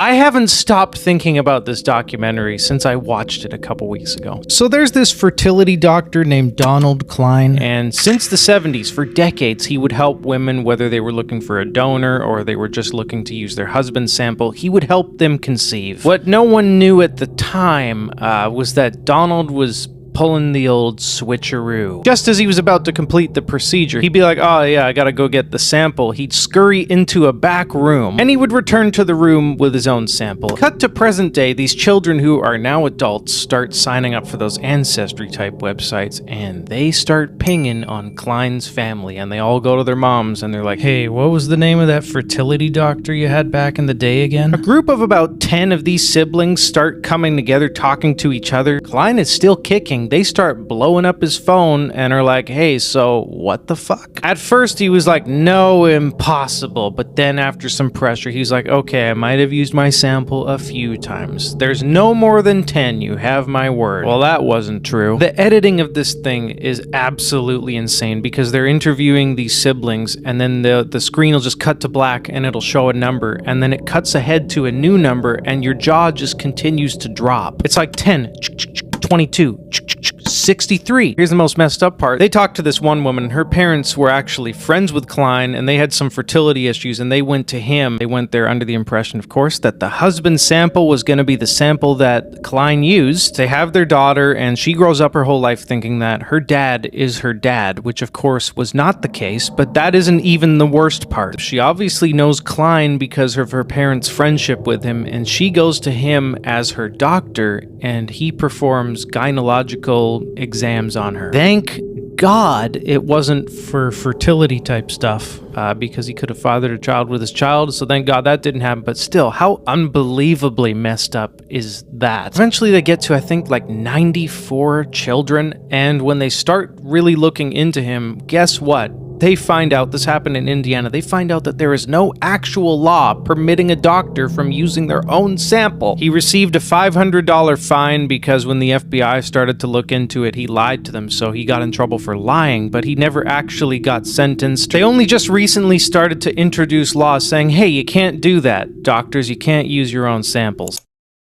I haven't stopped thinking about this documentary since I watched it a couple weeks ago. So there's this fertility doctor named Donald Klein, and since the 70s, for decades, he would help women whether they were looking for a donor or they were just looking to use their husband's sample. He would help them conceive. What no one knew at the time was that Donald was pulling the old switcheroo. Just as he was about to complete the procedure, he'd be like, oh yeah, I gotta go get the sample. He'd scurry into a back room, and he would return to the room with his own sample. Cut to present day, these children who are now adults start signing up for those ancestry type websites, and they start pinging on Klein's family, and they all go to their moms, and they're like, hey, what was the name of that fertility doctor you had back in the day again? A group of about 10 of these siblings start coming together, talking to each other. Klein is still kicking. They start blowing up his phone and are like, hey, so what the fuck? At first he was like, no, impossible. But then after some pressure, he's like, okay, I might have used my sample a few times. There's no more than 10, you have my word. Well, that wasn't true. The editing of this thing is absolutely insane because they're interviewing these siblings and then the screen will just cut to black and it'll show a number and then it cuts ahead to a new number and your jaw just continues to drop. It's like 10, 22, 63. Here's the most messed up part. They talked to this one woman. Her parents were actually friends with Klein and they had some fertility issues and they went to him. They went there under the impression, of course, that the husband's sample was going to be the sample that Klein used. They have their daughter and she grows up her whole life thinking that her dad is her dad, which of course was not the case, but that isn't even the worst part. She obviously knows Klein because of her parents' friendship with him and she goes to him as her doctor and he performs gynecological exams on her. Thank God it wasn't for fertility type stuff because he could have fathered a child with his child, so thank God that didn't happen, but still, how unbelievably messed up is that? Eventually they get to, I think, like 94 children, and when they start really looking into him, guess what? They find out, this happened in Indiana, they find out that there is no actual law permitting a doctor from using their own sample. He received a $500 fine because when the FBI started to look into it, he lied to them, so he got in trouble for lying, but he never actually got sentenced. They only just recently started to introduce laws saying, hey, you can't do that. Doctors, you can't use your own samples.